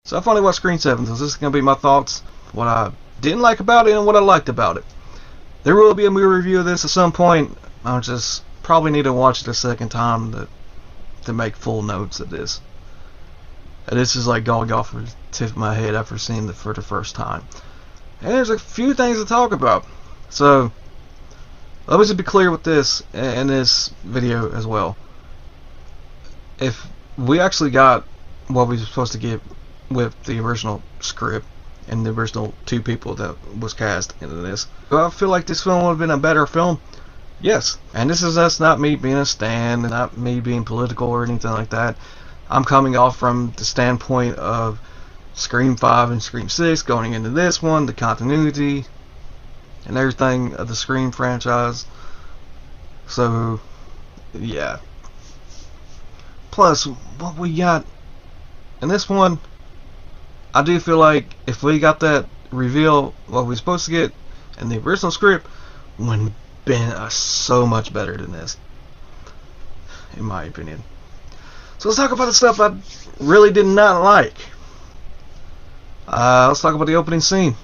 So I've only watched Screen 7, so this is going to be my thoughts, what I didn't like about it and what I liked about it. There will be a movie review of this at some point. I'll just probably need to watch it a second time to make full notes of this. And this is like going off the tip of my head after seeing it for the first time. And there's a few things to talk about. So let me just be clear with this in this video as well. If we actually got what we were supposed to get with the original script and the original 2 people that was cast into this, do I feel like this film would have been a better film? Yes. And this is just not me being a stan, not me being political or anything like that. I'm coming off from the standpoint of Scream 5 and Scream 6 going into this one, the continuity and everything of the Scream franchise. So yeah. Plus, what we got in this one, I do feel like if we got that reveal, what we're supposed to get in the original script, would have been so much better than this, in my opinion. So let's talk about the stuff I really did not like. Let's talk about the opening scene.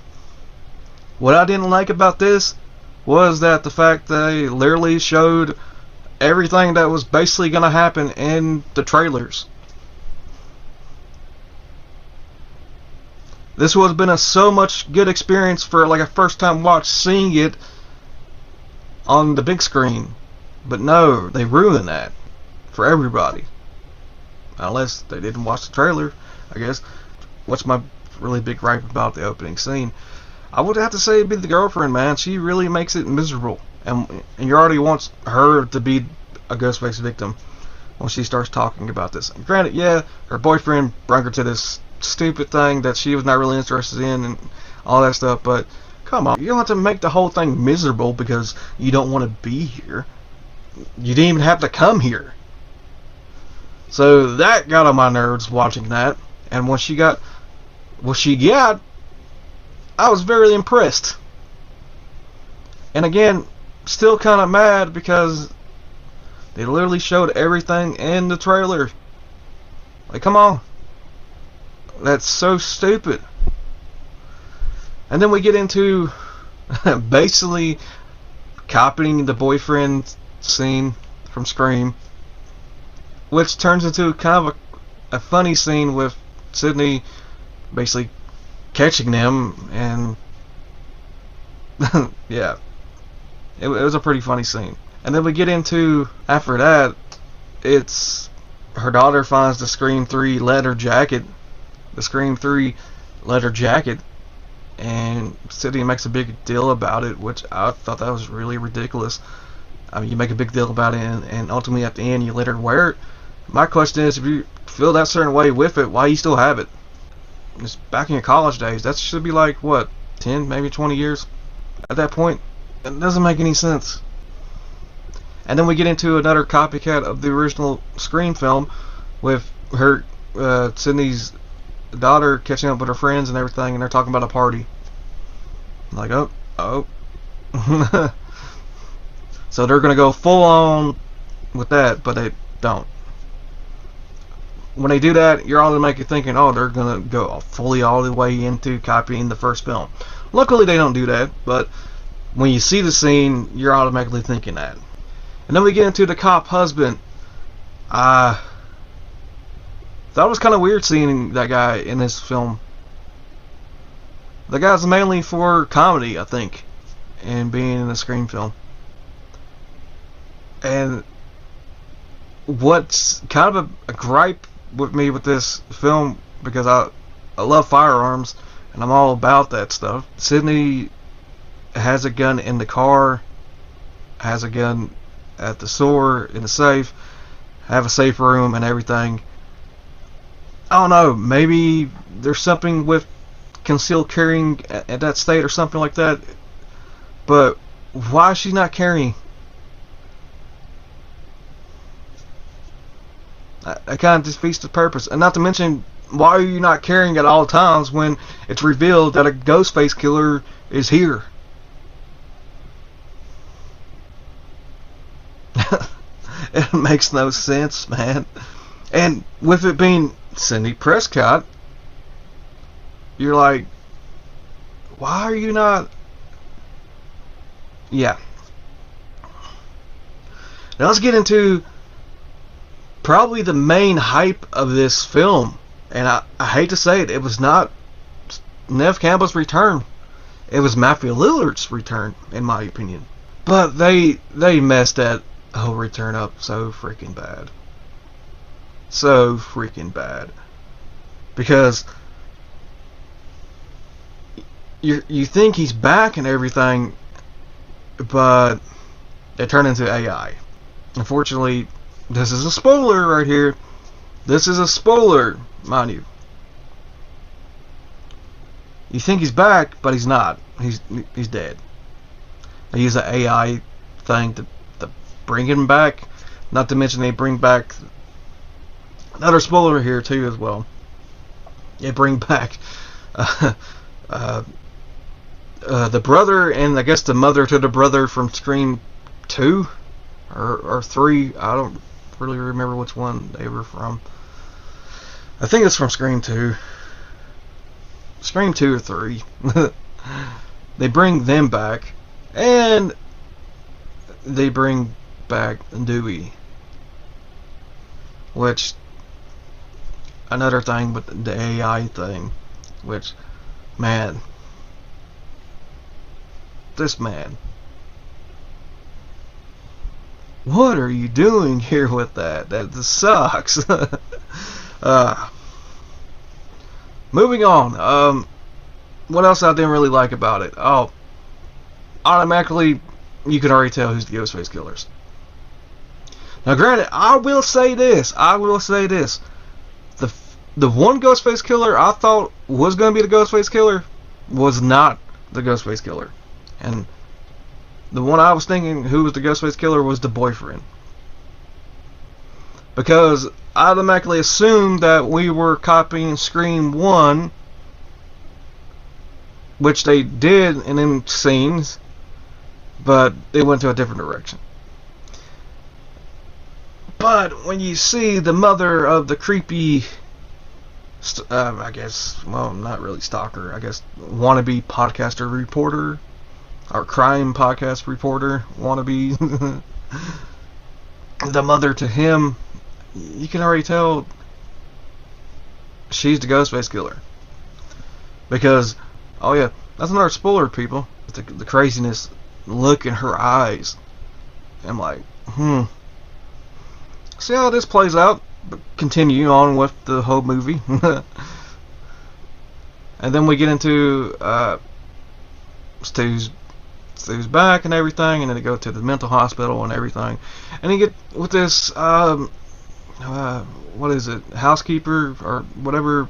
What I didn't like about this was that the fact that they literally showed everything that was basically going to happen in the trailers. This would have been so much good experience for like a first time watch seeing it on the big screen. But no, they ruined that for everybody. Unless they didn't watch the trailer, I guess. What's my really big gripe about the opening scene? I would have to say it'd be the girlfriend, man. She really makes it miserable. And you already want her to be a Ghostface victim when she starts talking about this. And granted, yeah, her boyfriend brought her to this stupid thing that she was not really interested in and all that stuff, but come on, you don't have to make the whole thing miserable because you don't want to be here. You didn't even have to come here. So that got on my nerves watching that, and when she got what she got, I was very impressed. And again, still kind of mad because they literally showed everything in the trailer. Like, come on. That's so stupid. And then we get into basically copying the boyfriend scene from Scream, which turns into kind of a funny scene with Sydney basically catching them, and yeah, it was a pretty funny scene. And then we get into, after that, it's her daughter finds the Scream 3 leather jacket, and Sydney makes a big deal about it, which I thought that was really ridiculous. I mean, you make a big deal about it, and ultimately at the end you let her wear it. My question is, if you feel that certain way with it, why you still have it? It's back in your college days. That should be like, what, 10, maybe 20 years at that point? It doesn't make any sense. And then we get into another copycat of the original Scream film with her, Sydney's daughter catching up with her friends and everything, and they're talking about a party. I'm like, oh. So they're going to go full on with that, but they don't. When they do that, you're automatically thinking, oh, they're going to go fully all the way into copying the first film. Luckily, they don't do that, but when you see the scene, you're automatically thinking that. And then we get into the cop husband. That was kind of weird seeing that guy in this film. The guy's mainly for comedy, I think, and being in a Scream film. And what's kind of a gripe with me with this film, because I love firearms and I'm all about that stuff. Sydney has a gun in the car, has a gun at the store, in the safe, have a safe room and everything. I don't know, maybe there's something with concealed carrying at that state or something like that, but why is she not carrying? That kind of defeats the purpose. And not to mention, why are you not carrying at all times when it's revealed that a Ghostface killer is here? It makes no sense, man. And with it being Sidney Prescott, you're like, why are you not? Yeah. Now let's get into probably the main hype of this film. And I hate to say it, it was not Neve Campbell's return. It was Matthew Lillard's return, in my opinion. But they messed that whole return up so freaking bad. So freaking bad. Because you think he's back and everything, but it turned into AI. Unfortunately, this is a spoiler right here. This is a spoiler, mind you. You think he's back, but he's not. He's dead. They use an AI thing to bring him back. Not to mention they bring back another spoiler here too as well. They bring back the brother and I guess the mother to the brother from Scream 2 or 3. I don't really remember which one they were from. I think it's from Scream 2. Scream 2 or 3. They bring them back, and they bring back Dewey, which another thing with the AI thing, which, man, this man, what are you doing here with that? That sucks. Moving on. What else I didn't really like about it? Oh, automatically, you can already tell who's the Ghostface killers. Now, granted, I will say this. The one Ghostface killer I thought was going to be the Ghostface killer was not the Ghostface killer. And the one I was thinking who was the Ghostface killer was the boyfriend. Because I automatically assumed that we were copying Scream 1, which they did in them scenes, but they went to a different direction. But when you see the mother of the creepy, I guess, well, not really stalker, I guess wannabe podcaster reporter, or crime podcast reporter wannabe, the mother to him, you can already tell she's the Ghostface killer. Because, oh yeah, that's another spoiler, people. The craziness look in her eyes. I'm like, see how this plays out, but continue on with the whole movie. And then we get into Stu's back and everything, and then they go to the mental hospital and everything. And you get with this, what is it, housekeeper or whatever,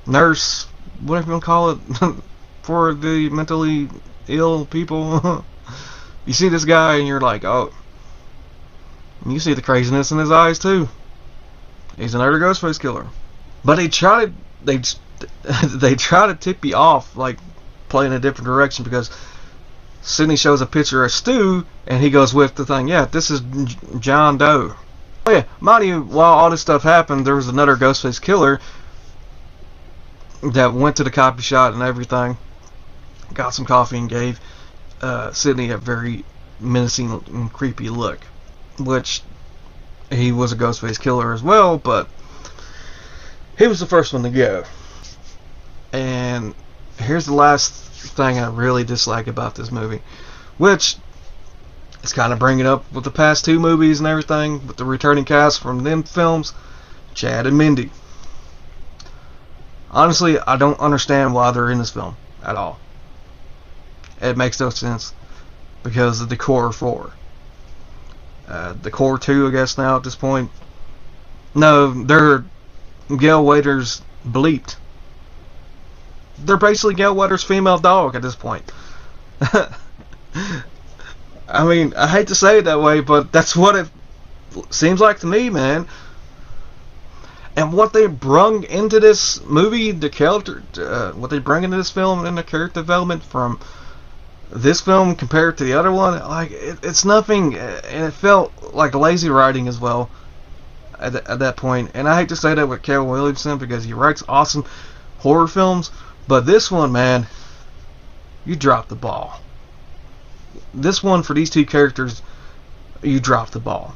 nurse, whatever you want to call it, for the mentally ill people. You see this guy and you're like, oh, you see the craziness in his eyes too. He's another Ghostface killer. But they try to tip you off, like play in a different direction, because Sydney shows a picture of Stu and he goes with the thing, yeah, this is John Doe. Oh yeah, mind you, while all this stuff happened, there was another Ghostface killer that went to the copy shop and everything, got some coffee and gave Sydney a very menacing and creepy look, which he was a Ghostface killer as well, but he was the first one to go. And here's the last thing I really dislike about this movie, which is kind of bringing up with the past two movies and everything, with the returning cast from them films, Chad and Mindy. Honestly, I don't understand why they're in this film at all. It makes no sense because of the core 4. The core 2, I guess now at this point. No, they're Gail Waiter's bleeped. They're basically Gail Waiter's female dog at this point. I mean, I hate to say it that way, but that's what it seems like to me, man. And what they brung into this movie, the character, what they bring into this film and the character development from this film compared to the other one, like it's nothing, and it felt like lazy writing as well at that point. And I hate to say that with Kevin Williamson because he writes awesome, horror films, but this one, man, you dropped the ball. This one, for these two characters, you dropped the ball.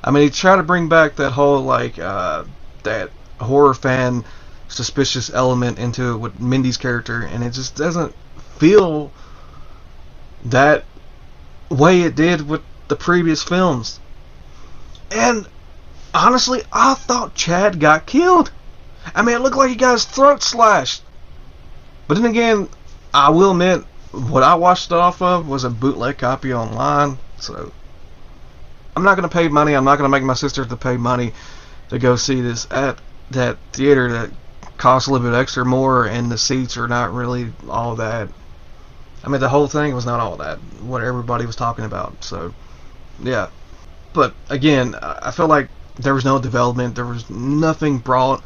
I mean, he tried to bring back that whole, like, that horror fan suspicious element into it with Mindy's character, and it just doesn't feel that way it did with the previous films. And honestly, I thought Chad got killed. I mean, it looked like he got his throat slashed. But then again, I will admit, what I watched it off of was a bootleg copy online, so I'm not going to pay money. I'm not going to make my sister to pay money to go see this at that theater that costs a little bit extra more, and the seats are not really all that. I mean, the whole thing was not all that, what everybody was talking about, so yeah. But again, I feel like there was no development, there was nothing brought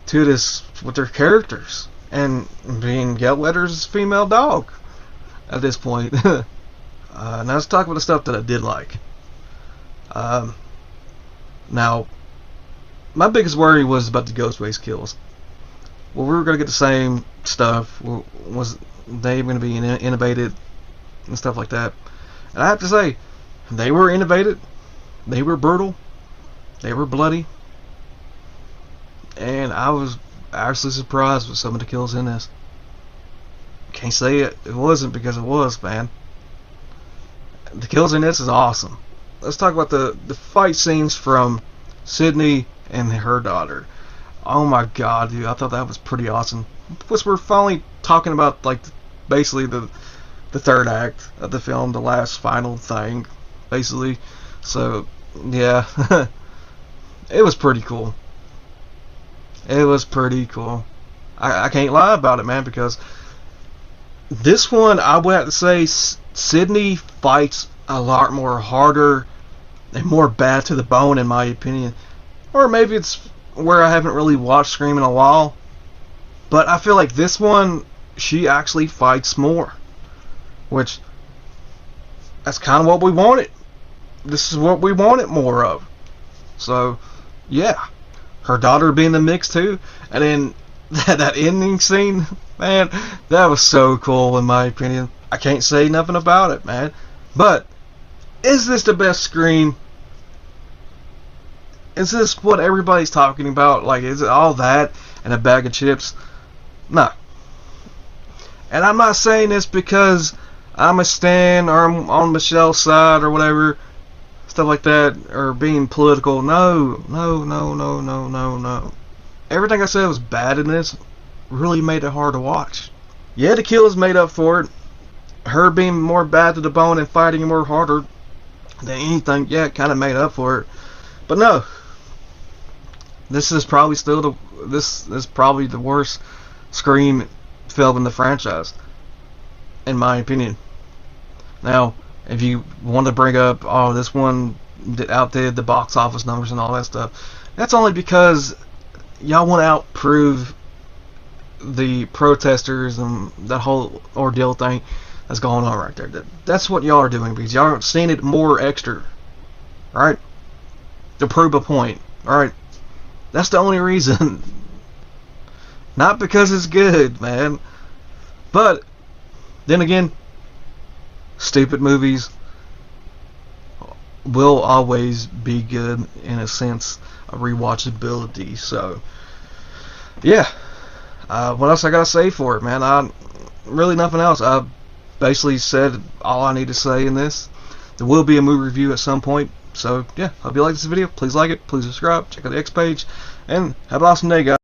to this with their characters, and being Geldwetter's female dog at this point. Now let's talk about the stuff that I did like. Now, my biggest worry was about the Ghostface kills. Well, we were going to get the same stuff. Was they going to be innovated and stuff like that? And I have to say, they were innovated. They were brutal. They were bloody. And I was actually surprised with some of the kills in this. Can't say it wasn't, because it was, man. The kills in this is awesome. Let's talk about the fight scenes from Sydney and her daughter. Oh my god, dude, I thought that was pretty awesome. Plus, we're finally talking about, like, basically the third act of the film, the last final thing, basically. So, yeah, it was pretty cool. It was pretty cool. I can't lie about it, man, because this one, I would have to say, Sydney fights a lot more harder and more bad to the bone, in my opinion. Or maybe it's where I haven't really watched Scream in a while, but I feel like this one, she actually fights more, which, that's kind of what we wanted. This is what we wanted more of. So, yeah, her daughter being in the mix too, and then that ending scene, man, that was so cool, in my opinion. I can't say nothing about it, man. But is this the best Scream? Is this what everybody's talking about? Like, is it all that and a bag of chips? No. And I'm not saying this because I'm a stan or I'm on Michelle's side or whatever, stuff like that, or being political. No. Everything I said was bad in this really made it hard to watch. Yeah, the kills made up for it. Her being more bad to the bone and fighting more harder than anything, yeah, it kind of made up for it. But no. This is probably still this is probably the worst Scream film in the franchise, in my opinion. Now, if you want to bring up, oh, this one outdid the box office numbers and all that stuff, that's only because y'all want to outprove the protesters and that whole ordeal thing that's going on right there. That's what y'all are doing, because y'all are seeing it more extra, right? To prove a point, alright? That's the only reason. Not because it's good, man. But then again, stupid movies will always be good in a sense of rewatchability. So, yeah. What else I gotta say for it, man? Really nothing else. I basically said all I need to say in this. There will be a movie review at some point. So, yeah, hope you like this video. Please like it. Please subscribe. Check out the X page. And have an awesome day, guys.